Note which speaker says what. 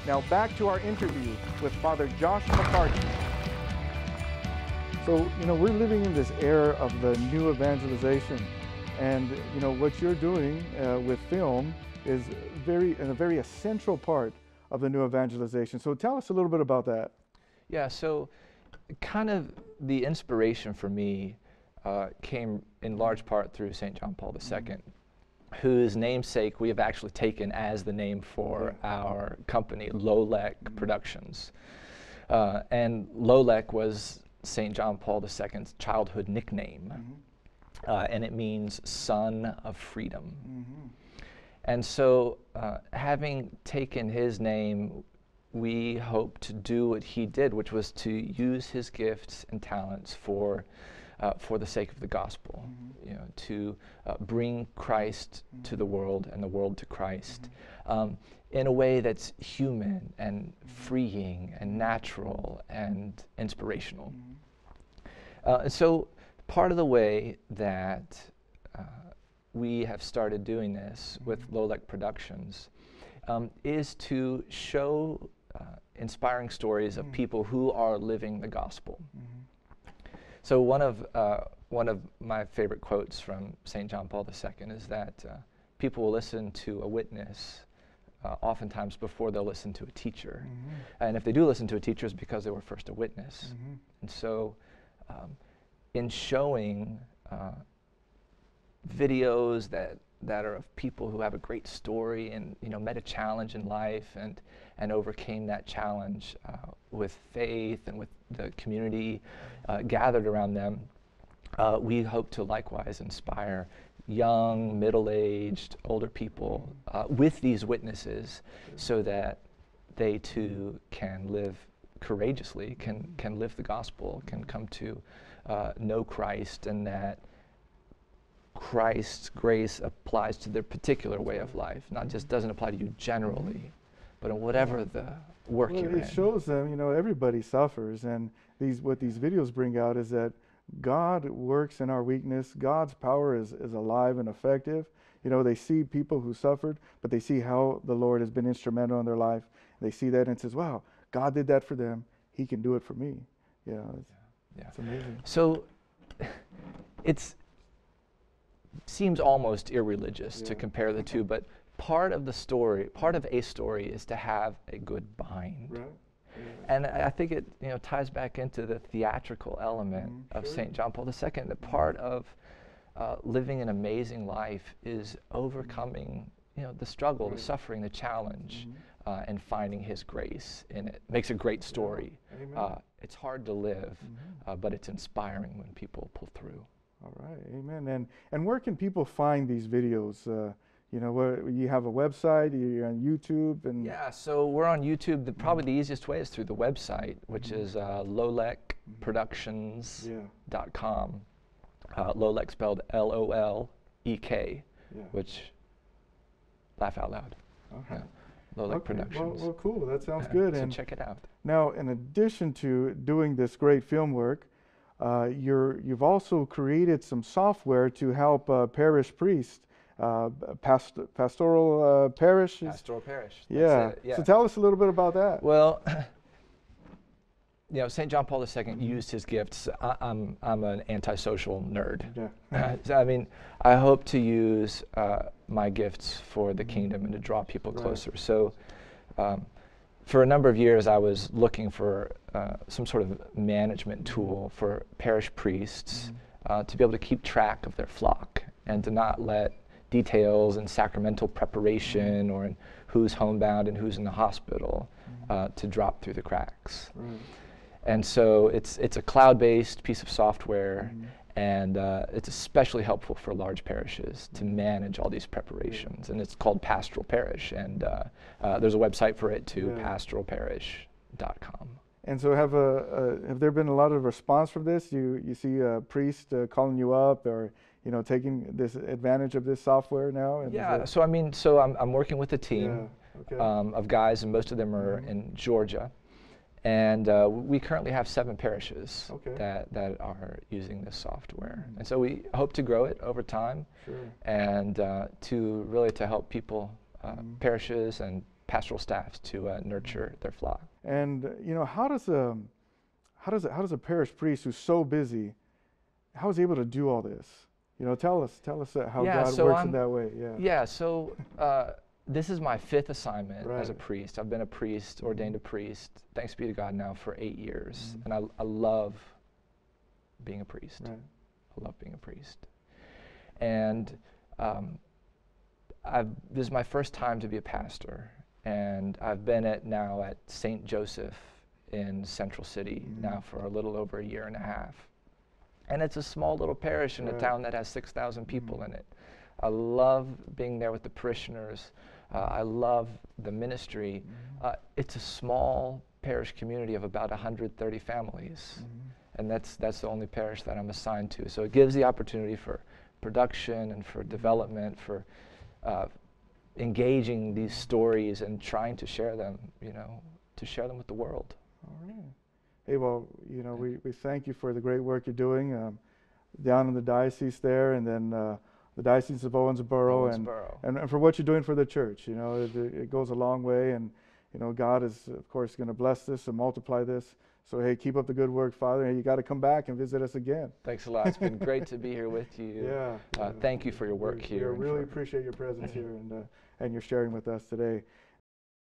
Speaker 1: Now back to our interview with Father Josh McCarty. So, we're living in this era of the new evangelization. And, what you're doing with film is a very essential part of the new evangelization. So tell us a little bit about that.
Speaker 2: Yeah, so kind of the inspiration for me came in large part through St. John Paul II, whose namesake we have actually taken as the name for our company, Lolek Productions. And Lolek was St. John Paul II's childhood nickname, and it means son of freedom. And so having taken his name, we hope to do what he did, which was to use his gifts and talents for the sake of the gospel, to bring Christ to the world and the world to Christ in a way that's human and freeing and natural and inspirational. So part of the way that we have started doing this with Lolek Productions is to show inspiring stories of people who are living the gospel. So one of my favorite quotes from St. John Paul II is that people will listen to a witness oftentimes before they'll listen to a teacher. And if they do listen to a teacher, it's because they were first a witness. And so in showing videos that are of people who have a great story and met a challenge in life and overcame that challenge with faith and with the community gathered around them, we hope to likewise inspire young, middle-aged, older people with these witnesses so that they too can live courageously, can live the gospel, can come to know Christ, and that Christ's grace applies to their particular way of life, not just doesn't apply to you generally, but in whatever the work you're in.
Speaker 1: It shows them, everybody suffers, and what these videos bring out is that God works in our weakness. God's power is alive and effective. They see people who suffered, but they see how the Lord has been instrumental in their life. They see that and says, wow, God did that for them. He can do it for me. It's amazing.
Speaker 2: So seems almost irreligious to compare the two, but part of a story is to have a good bind.
Speaker 1: Right.
Speaker 2: And I think it ties back into the theatrical element of St. John Paul II. The part of living an amazing life is overcoming the struggle, the suffering, the challenge, and finding his grace in it. Makes a great story. It's hard to live, but it's inspiring when people pull through.
Speaker 1: All right, amen. And where can people find these videos? Where you have a website, you're on YouTube, and
Speaker 2: so we're on YouTube. Probably the easiest way is through the website, which is lolekproductions.com. Lolek spelled L-O-L-E-K, which laugh out loud.
Speaker 1: Okay.
Speaker 2: Lolek Productions.
Speaker 1: Well, cool. That sounds good.
Speaker 2: So
Speaker 1: and
Speaker 2: check it out.
Speaker 1: Now, in addition to doing this great film work, you've also created some software to help parish priests, Pastoral Parish.
Speaker 2: Pastoral Parish.
Speaker 1: Yeah. So tell us a little bit about that.
Speaker 2: Well, St. John Paul II used his gifts. I'm an antisocial nerd. So, I hope to use my gifts for the kingdom and to draw people closer. So for a number of years, I was looking for some sort of management tool for parish priests to be able to keep track of their flock and to not let details and sacramental preparation or in who's homebound and who's in the hospital to drop through the cracks. And so it's a cloud-based piece of software, and it's especially helpful for large parishes to manage all these preparations. And it's called Pastoral Parish, and there's a website for it too, pastoralparish.com.
Speaker 1: And so have there been a lot of response from this? You see a priest calling you up, or taking this advantage of this software now? And
Speaker 2: so I'm working with a team of guys, and most of them are in Georgia. And we currently have 7 parishes that are using this software. And so we hope to grow it over time and to help people, parishes and pastoral staffs to nurture their flock.
Speaker 1: And how does a parish priest who's so busy, how is he able to do all this? Tell us how God works in that way.
Speaker 2: So this is my 5th assignment as a priest. I've been a priest, ordained a priest, thanks be to God now, for 8 years. And I love being a priest.
Speaker 1: Right.
Speaker 2: I love being a priest. And this is my first time to be a pastor. And I've been now at St. Joseph in Central City now for a little over a year and a half. And it's a small little parish in a town that has 6,000 people in it. I love being there with the parishioners. I love the ministry. It's a small parish community of about 130 families. And that's the only parish that I'm assigned to. So it gives the opportunity for production and for development, for engaging these stories and trying to share them, to share them with the world.
Speaker 1: All right. Hey, well, we thank you for the great work you're doing down in the diocese there, and then the Diocese of Owensboro, and for what you're doing for the church. It goes a long way, and God is, of course, going to bless this and multiply this. So, hey, keep up the good work, Father. Hey, you got to come back and visit us again.
Speaker 2: Thanks a lot. It's been great to be here with you. Thank you for your work here.
Speaker 1: We really appreciate your presence here and your sharing with us today.